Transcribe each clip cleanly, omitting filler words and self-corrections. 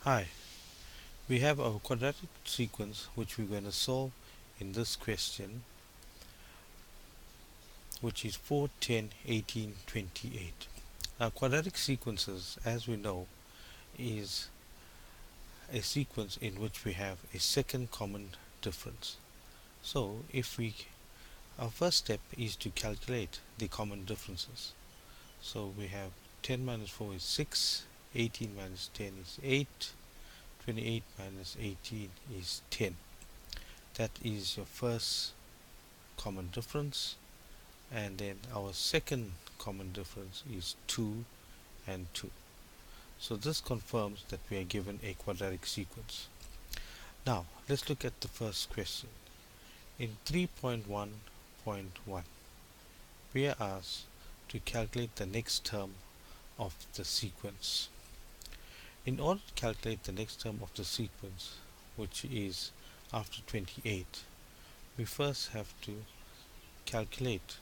Hi, we have our quadratic sequence which we're going to solve in this question, which is 4, 10, 18, 28. Now quadratic sequences, as we know, is a sequence in which we have a second common difference. So our first step is to calculate the common differences. So we have 10 minus 4 is 6, 18 minus 10 is 8, 28 minus 18 is 10. That is your first common difference, and then our second common difference is 2 and 2. So this confirms that we are given a quadratic sequence. Now let's look at the first question. In 3.1.1 we are asked to calculate the next term of the sequence. In order to calculate the next term of the sequence, which is after 28, we first have to calculate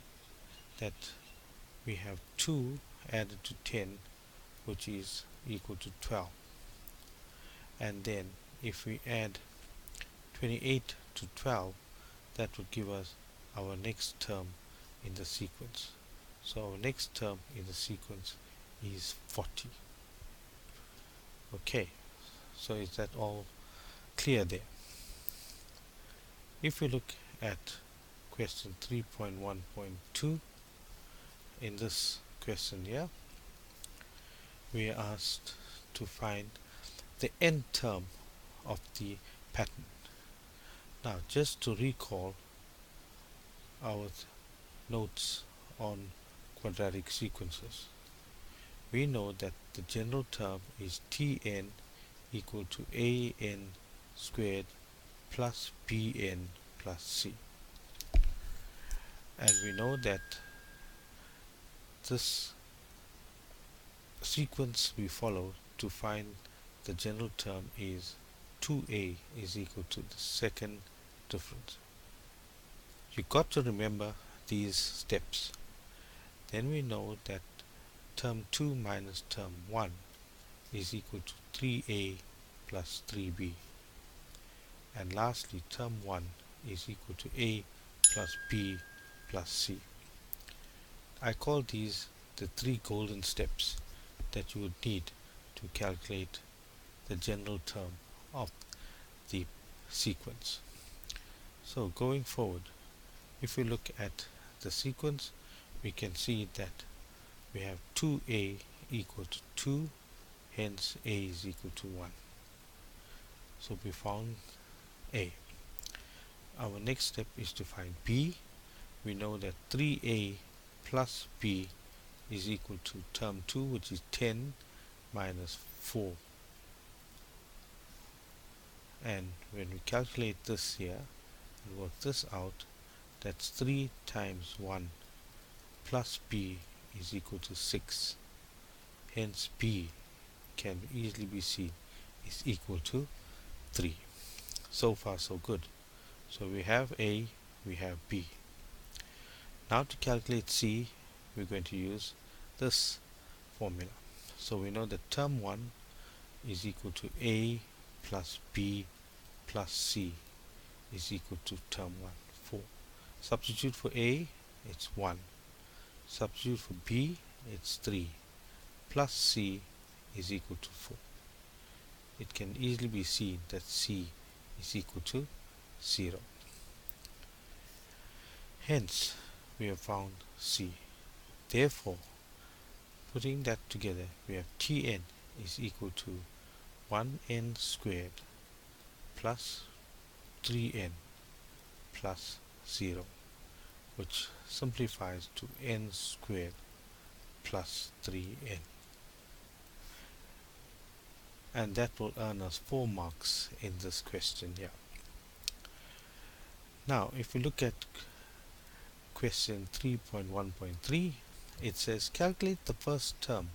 that we have 2 added to 10, which is equal to 12. And then if we add 28 to 12, that would give us our next term in the sequence. So our next term in the sequence is 40. Okay, so is that all clear there? If we look at question 3.1.2, in this question here, we are asked to find the nth term of the pattern. Now just to recall our notes on quadratic sequences, we know that the general term is Tn equal to an squared plus bn plus c, and we know that this sequence we follow to find the general term is 2a is equal to the second difference. You got to remember these steps. Then we know that term 2 minus term 1 is equal to 3a plus 3b, and lastly term 1 is equal to a plus b plus c. I call these the three golden steps that you would need to calculate the general term of the sequence. So going forward, if we look at the sequence, we can see that we have 2a equal to 2, hence a is equal to 1. So we found a. Our next step is to find b. We know that 3a plus b is equal to term 2, which is 10 minus 4. And when we calculate this here and work this out, that's 3 times 1 plus b is equal to 6. Hence b can easily be seen is equal to 3. So far so good. So we have a, we have b. Now to calculate c, we're going to use this formula. So we know that term 1 is equal to a plus b plus c is equal to term 1, 4. Substitute for a, it's 1. Substitute for b, it's 3. Plus c is equal to 4. It can easily be seen that c is equal to 0. Hence, we have found c. Therefore, putting that together, we have Tn is equal to 1n squared plus 3n plus 0, which simplifies to n squared plus 3n. And that will earn us 4 marks in this question here. Now, if we look at question 3.1.3, it says calculate the first term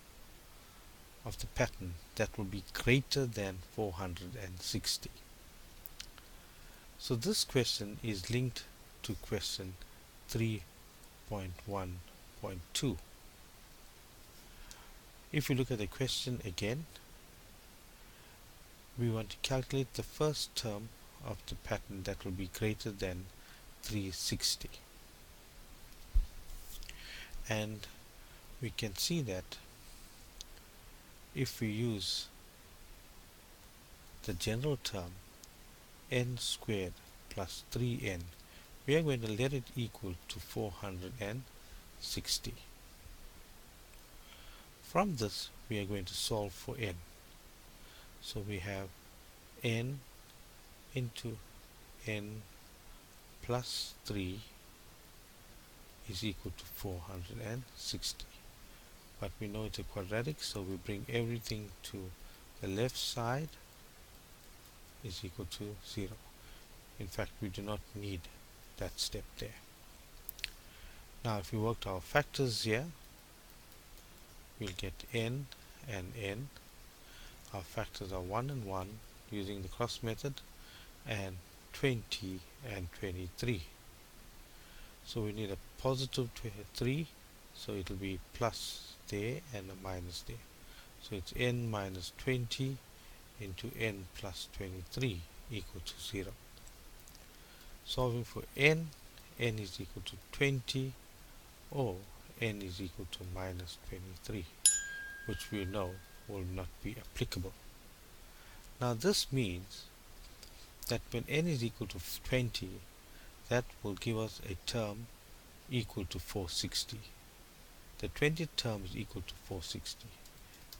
of the pattern that will be greater than 460. So this question is linked to question 3.1.2. If you look at the question again, we want to calculate the first term of the pattern that will be greater than 360, and we can see that if we use the general term n squared plus 3n, we are going to let it equal to 460. From this we are going to solve for n. So we have n into n plus 3 is equal to 460. But we know it's a quadratic, so we bring everything to the left side is equal to 0. In fact, we do not need that step there. Now if we work our factors here, we'll get n and n. Our factors are 1 and 1 using the cross method, and 20 and 23. So we need a positive 3, so it will be plus there and a minus there. So it's n minus 20 into n plus 23 equal to 0. Solving for n is equal to 20, or n is equal to minus 23, which we know will not be applicable. Now this means that when n is equal to 20, that will give us a term equal to 460. The 20th term is equal to 460.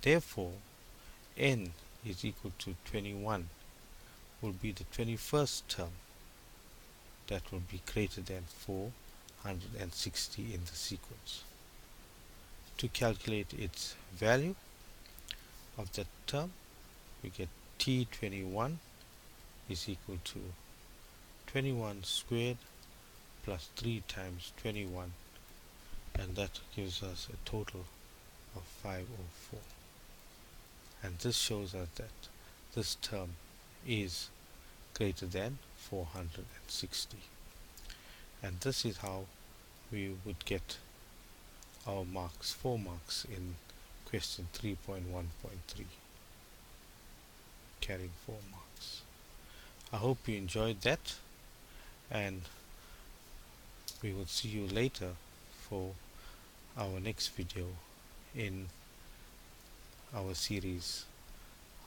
Therefore, n is equal to 21 will be the 21st term that will be greater than 460 in the sequence. To calculate its value of that term, we get T21 is equal to 21 squared plus 3 times 21, and that gives us a total of 504. And this shows us that this term is greater than 460. And this is how we would get our marks, 4 marks in question 3.1.3, carrying 4 marks. I hope you enjoyed that, and we will see you later for our next video in our series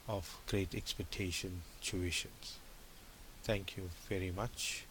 of Great Expectation tuitions. Thank you very much.